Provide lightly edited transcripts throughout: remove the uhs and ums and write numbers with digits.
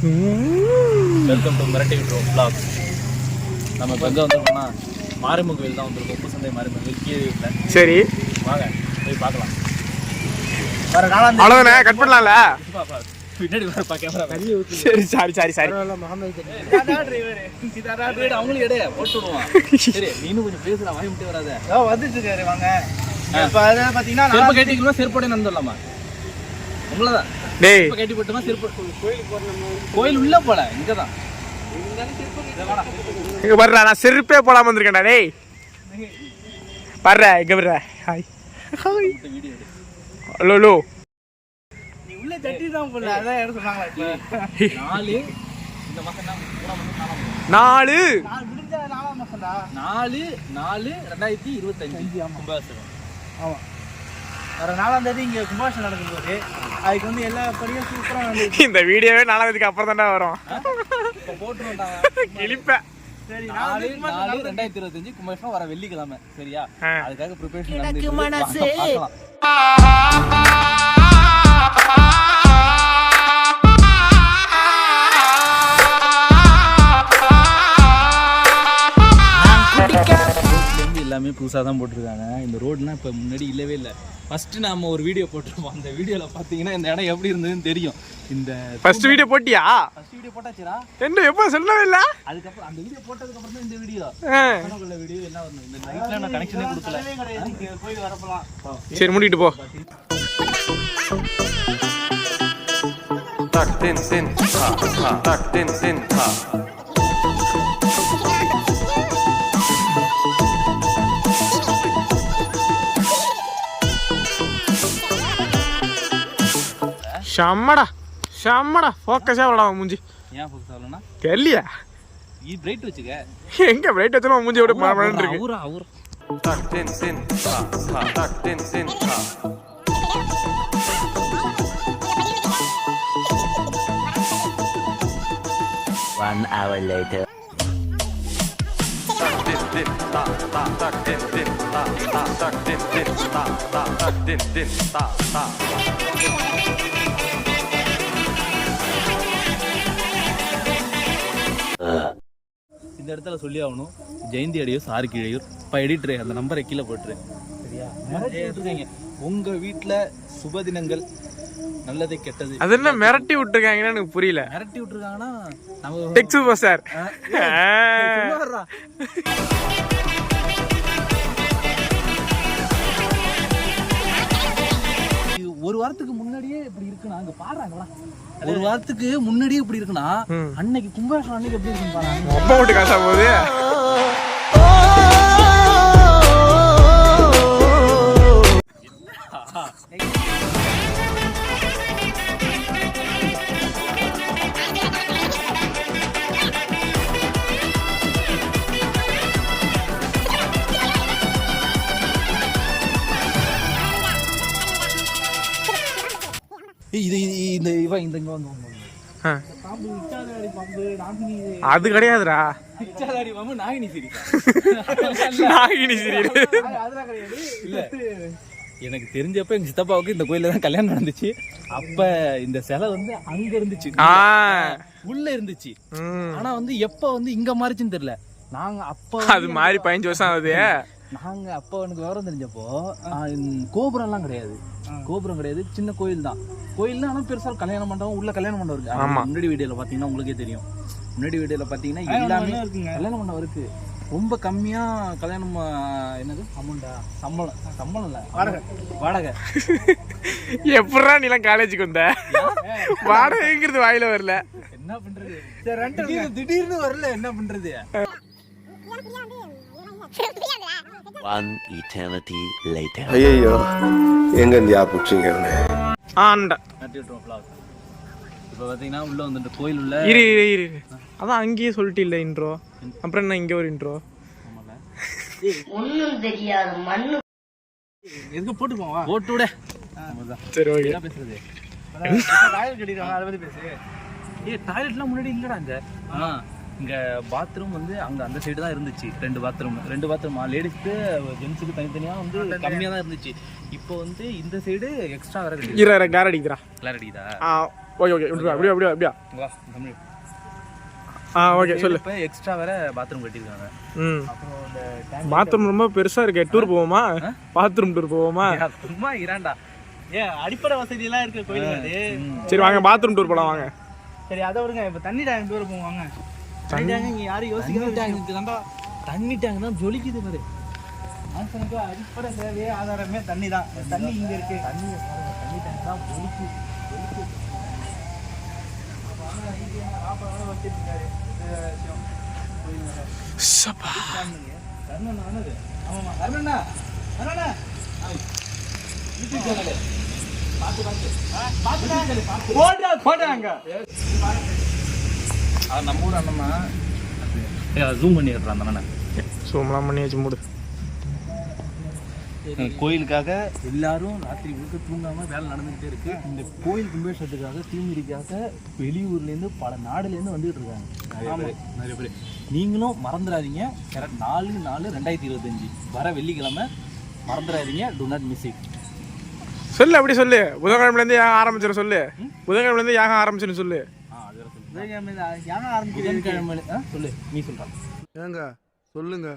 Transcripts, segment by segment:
Welcome to மிரட்டி விட்ரோம் vlogs. நம்ம இப்போ எங்கே வந்திருக்கோம்னா மாரிமுக கோயில் தான் வந்திருக்கோம். உப்பு சந்தை மாரிமுக கோயில் கீழே இல்லை. சரி வாங்க போய் பார்க்கலாம். அவ்வளோதானே கட் பண்ணலாம்ல. பின்னாடி வரப்பா கேமரா. சரி சாரி சாரி சாரி அவங்களும் எடைய போட்டு விடுவான். சரி நீனும் கொஞ்சம் பேசுறா, வாய் விட்டு வராத. வந்துட்டு இருக்காரு வாங்க. பாத்தீங்கன்னா செருப்பு கட்டிக்கலாம், செருப்போட நடந்துடலாமா? உங்களதான் டேய் கட்டி போட்டுமா செருப்பு கோயில் உள்ள போல இங்கதான். இங்க வர்றா, நான் செருப்பே போடாம வந்திருக்கேன்டா. டேய் வர்ற இங்க வர்ற. Hi hi hello hello. நீ உள்ள தட்டி தான் போல, அதான் யாரும் சொன்னாங்களா? இப்ப 4 இந்த மாசம் தான் 4 முடிஞ்ச 4ஆம் மாசம்டா. 4/4/2025 கும்பாபிஷேகம். ஆமா, வர 4ஆம் தேதி இங்க கும்பாபிஷேகம் நடக்கும்போது அதுக்கு வந்து எல்லா படியும் சூப்பரா நடந்துச்சு. இந்த வீடியோவே 4ஆம் அப்புறம் தான்டா வரும். இப்போ போட்டுருவோம்டா கிளிப்ப. சரி, 4/4/2025 கும்பாபிஷேகம் வர வெள்ளிக்கிழமை. சரியா? அதுக்காக ப்ரிப்பரேஷன் நடந்துட்டு பார்க்கலாம். எல்லாமே புதுசாக தான் போட்டிருக்காங்க. இந்த ரோடுலாம் இப்போ முன்னாடி இல்லவே இல்லை. ஃபஸ்ட்டு நம்ம ஒரு வீடியோ போட்டிருப்போம். அந்த வீடியோவில் பார்த்தீங்கன்னா இந்த இடம் எப்படி இருந்ததுன்னு தெரியும். இந்த ஃபர்ஸ்ட் வீடியோ போட்டியா? ஃபர்ஸ்ட் வீடியோ போட்டாச்சுரா. என்ன எப்போ சொல்லவே இல்லை. அதுக்கப்புறம் அந்த வீடியோ போட்டதுக்கப்புறம் தான் இந்த வீடியோ வீடியோ என்ன வரணும். இந்த நைட்டில் நான் கனெக்ஷனே கொடுக்கல. போய் வரப்பலாம். சரி மூடிட்டு போ. Tak din din ha ha tak din din ha. ஷம்மடா ஷம்மடா ஃபோக்கஸா விடாம மூஞ்சி. ஏன் ஃபோக்கஸ் ஆகலனா தெரியலையா? ஈ பிரைட் வச்சுக்க. எங்க பிரைட் வச்சாலும் மூஞ்சி விட மாறமான்னு இருக்கு. ஊரா Tak din din ha ha tak din din ha. One hour later. Tak din din ta ta tak din din ta ta tak din din ta ta tak din din ta ta. இந்த இடத்துல சொல்லி ஆகணும். ஜெயந்தி அடியூர் சாருக்கு இடையூர். இப்போ editor அந்த நம்பரை கீழே போட்டுரு. சரியா? நிறைய உங்க வீட்டில் சுபதினங்கள் நல்லது கெட்டது அது என்ன மிரட்டி விட்டுருக்காங்கன்னு எனக்கு புரியல. மிரட்டி விட்டுருக்காங்கன்னா நம்ம டெக் சூப்பர் சார். ஒரு வாரத்துக்கு முன்னாடியே இப்படி இருக்குன்னா அங்க பாடுறாங்களா? ஒரு வாரத்துக்கு முன்னாடியே இப்படி இருக்குன்னா அன்னைக்கு கும்பாபிஷேகம் அன்னைக்கு எப்படி இருக்குன்னு பாருங்க. அப்பா விட்டு காசா போகுது. அது கிடையாதுடா. நாகினி சீரியல் இல்ல. எனக்கு தெரிஞ்சப்ப எங்க சித்தப்பாவுக்கு இந்த கோயில்ல தான் கல்யாணம் நடந்துச்சு. அப்ப இந்த சிலை வந்து அங்க இருந்துச்சு, உள்ள இருந்துச்சு. ஆனா வந்து எப்ப வந்து இங்க மாறிச்சுன்னு தெரியல. நாங்க அப்ப அது மாதிரி 15 வருஷம் ஆகுது. நாங்க அப்ப எனக்கு விவரம் தெரிஞ்சப்போ கோபுரம் எல்லாம் கிடையாது. கோபுரம் கிடையாது, சின்ன கோயில் தான். கோயில்ல ஆனா பெருசா கல்யாண மண்டபம் உள்ள கல்யாண மண்டபம் இருக்கு. முன்னாடி வீடியோல பாத்தீங்கன்னா உங்களுக்கே தெரியும். முன்னாடி வீடியோல பாத்தீங்கன்னா எல்லாமே கல்யாண மண்டபம் இருக்கு. ரொம்ப கம்மியா கல்யாணம் என்னது அமௌண்டா சம்பளம் இல்ல வாடகை. எப்படா நீ எல்லாம் காலேஜுக்கு வந்த? வாடகைங்கிறது வாயில வரல. என்ன பண்றது? திடீர்னு வரல, என்ன பண்றது? One eternity later. ஐயோ எங்க இந்தியா புடிச்சிங்க ஆண்டா. இப்போ பாத்தீங்கன்னா உள்ள வந்து கோயில் உள்ள இரு அதான் அங்கேயே சொல்லிட்டு இல்ல இன்ட்ரோ. அப்புறம் என்ன இங்க ஒரு இன்ட்ரோ? ஒண்ணும் தெரியாது மண்ணு எதுக்கு போட்டு போவா போட்டு விட. சரி ஓகே. என்ன பேசுறது? டாய்லெட் கட்டிடுவாங்க, அதை பத்தி பேசு. டாய்லெட்லாம் முன்னாடி இல்லடா இங்க. இங்க பாத்ரூம் வந்து அங்க அந்த சைடு தான் இருந்துச்சு. 2 பாத்ரூம் லேடிஸ்க்கு ஜென்ஸுக்கு தனித்தனியா வந்து கம்மியா தான் இருந்துச்சு. இப்போ வந்து இந்த சைடு எக்ஸ்ட்ரா வேற கட்டி. கார் அடிக்கிறா. கிளார் அடிக்குதா? ஓகே ஓகே அப்படியா தமிழ் ஓகே சொல்லு. இப்போ எக்ஸ்ட்ரா வேற பாத்ரூம் கட்டியிருக்காங்க. அப்புறம் இந்த பாத்ரூம் ரொம்ப பெருசா இருக்கு. டூர் போவோமா? பாத்ரூம் டூர் போவோமா? சும்மா இராண்டா. ஏன் அடிப்படை வசதி எல்லாம் இருக்க கோயில் அது. சரி வாங்க பாத்ரூம் டூர் போலாம் வாங்க. சரி அதை விடுங்க. இப்போ தண்ணி டேங்க் டூர் போவாங்க. தண்ணி டேங்க் இங்க யாரும் யோசிக்கவே டேங்க் தான்டா. தண்ணி டேங்க் தான் ஜொலிக்குது பாரு. மனுஷனுக்கு அடிப்படை தேவையே ஆதாரமே தண்ணி தான். தண்ணி இங்க இருக்கு. தண்ணி டேங்க் தான் ஜொலிக்கு. நம்ம ஊர் அண்ணம்மா ஜூம் பண்ணி கட்டுறான் அந்த அண்ணன். சூம்லாம் பண்ணி வச்சு மூடு. கோயிலுக்காக எல்லாரும் ராத்திரி முழுக்க தூங்காம வேலை நடந்துகிட்டே இருக்கு. இந்த கோயில் கும்பேஷத்துக்காக தீமிதிக்காக வெளியூர்லேருந்து பல நாடுலேருந்து வந்துகிட்டு இருக்காங்க நிறைய பேர். நீங்களும் மறந்துடாதீங்க. கரெக்ட் 4/4/2025 வர வெள்ளிக்கிழமை மறந்துடாதீங்க. To not miss it. சொல்லு அப்படி சொல்லு. புதன்கிழமைலேருந்து யாகம் ஆரம்பிச்சிடும் சொல்லு. புதன்கிழமைலேருந்து யாகம் ஆரம்பிச்சிடும் சொல்லு. சொல்லு நீ சொல்றான். ஏங்க சொல்லுங்க.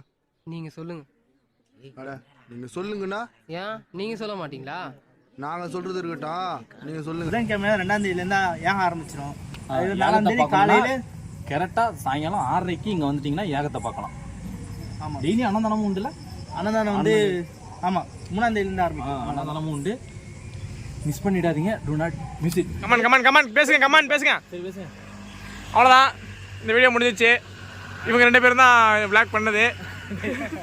நீங்க சொல்லுங்க. அட நீங்க சொல்லுங்கண்ணா. ஏன் நீங்க சொல்ல மாட்டீங்களா? நாங்க சொல்றது இருக்கட்டும், நீங்க சொல்லுங்க. புதன்கிழமை 2ஆம் தேதியிலேருந்து யாகம் ஆரம்பிச்சிடும். 4ஆம் தேதி காலையில கரெக்டா சாயங்காலம் 6:30 இங்க வந்துட்டீங்கன்னா யாகத்தை பார்க்கலாம். ஆமா டெய்லி அன்னதானமும் உண்டுல. அன்னதானம் வந்து ஆமா 3ஆம் தேதியிலேருந்து ஆரம்பிக்கும். அன்னதானமும் உண்டு. மிஸ் பண்ணிடாதீங்க. To not miss it. Come on பேசுங்க. சரி பேசுங்க. அவ்வளோதான், இந்த வீடியோ முடிஞ்சிச்சு. இவங்க 2 பேரும் தான் விளாக் பண்ணது.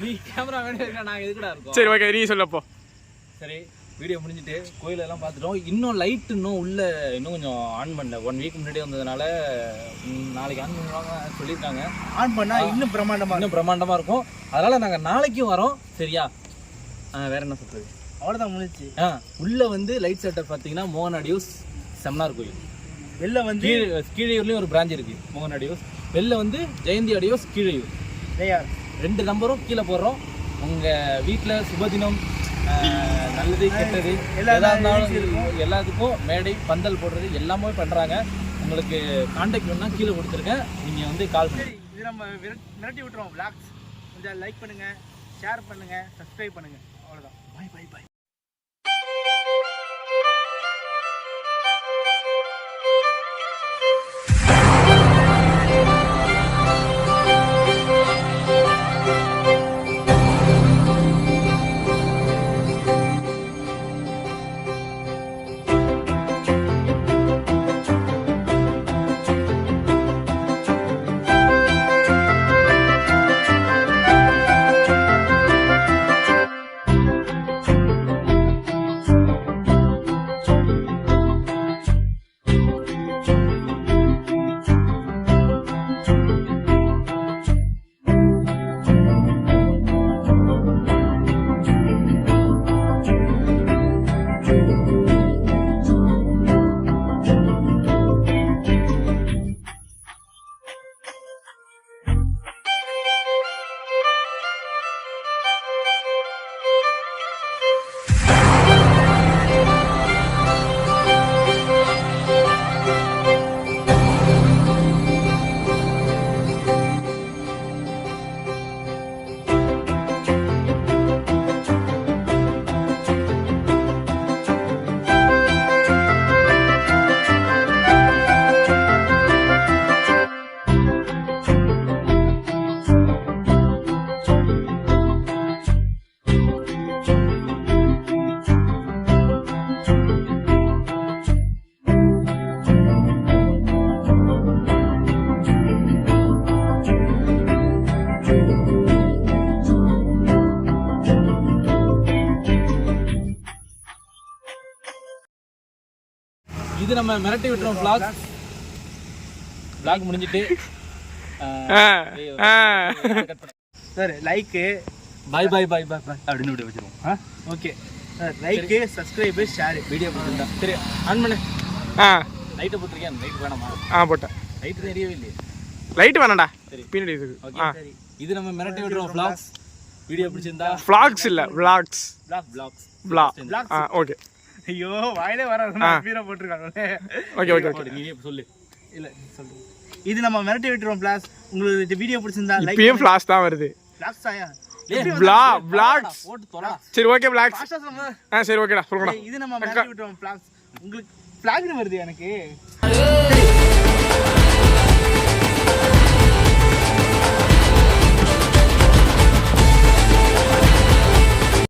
நீ கேமரா வேண்டிய இருக்கா? நாங்கள் எதுக்குடா இருக்கோம். சரி ஓகே, நீ சொல்லப்போ. சரி வீடியோ முடிஞ்சிட்டு கோயிலெல்லாம் பார்த்துட்டோம். இன்னும் லைட் இன்னும் கொஞ்சம் ஆன் பண்ணல. 1 வீக் முன்னாடி வந்ததுனால நாளைக்கு ஆன் பண்ணுவாங்க சொல்லியிருக்காங்க. ஆன் பண்ணா இன்னும் பிரம்மாண்டமாக இருக்கும். அதனால் நாங்கள் நாளைக்கும் வரோம். சரியா? வேற என்ன சொல்கிறது? அவ்வளோதான் முடிச்சு. உள்ளே வந்து லைட் செட்டப் பார்த்தீங்கன்னா மோகன் ஆடியோஸ் செம்னார் கோயில். வெளில வந்து கீழையூர்லேயும் ஒரு பிரான்ச் இருக்குது மோகன் ஆடியோஸ். வெளில வந்து ஜெயந்தி ஆடியோஸ் கீழையூர். 2 நம்பரும் கீழே போடுறோம். உங்கள் வீட்டில் சுபதினம், நல்லது கெட்டது எல்லாத்துக்கும் மேடை பந்தல் போடுறது எல்லாமே பண்ணுறாங்க. உங்களுக்கு கான்டாக்ட் வேணும்னா கீழே கொடுத்துருக்கேன். நீங்கள் வந்து கால் பண்ணி. இது நம்ம மிரட்டி விட்டுருவோம். விளாக்ஸ் கொஞ்சம் லைக் பண்ணுங்க, ஷேர் பண்ணுங்க, சப்ஸ்கிரைப் பண்ணுங்க. அவ்வளோதான். பை. இது நம்ம மிரட்டி விட்டுறோம். vlog முடிஞ்சிட்டு சார் லைக்கு பை அப்படின்னு விட வச்சிருவோம். Okay sir. Like, subscribe, share. Video போட்டுருந்தா சரி ஆன் பண்ணு. லைட்டை போட்டிருக்கேன். லைட் வேணாமா? போட்டேன். லைட் தெரியவே இல்லையே. லைட் வேணாண்டா. சரி பின்னாடி ஓகே. சரி இது நம்ம மிரட்டி விட்டுறோம். vlogs வீடியோ பிடிச்சிருந்தா vlogs இல்ல vlogs. vlogs okay. ஐயோ வாயிலே வராது பீரா போட்டுருக்காங்க. ஓகே ஓகே ஓகே நீ சொல்லு. இல்ல சொல்லுங்க. இது நம்ம மிரட்டி விட்டுருவோம் பிளாஸ். உங்களுக்கு இந்த வீடியோ பிடிச்சிருந்தா லைக் இப்பயும் ஃபிளாஷ் தான் வருது. பிளாஸ் ஆயா vlogs போட்டு தொலை. சரி ஓகே vlogs சரி ஓகேடா சொல்லுங்கடா. இது நம்ம மிரட்டி விட்டுருவோம் பிளாஸ். உங்களுக்கு பிளாக்னு வருது எனக்கு.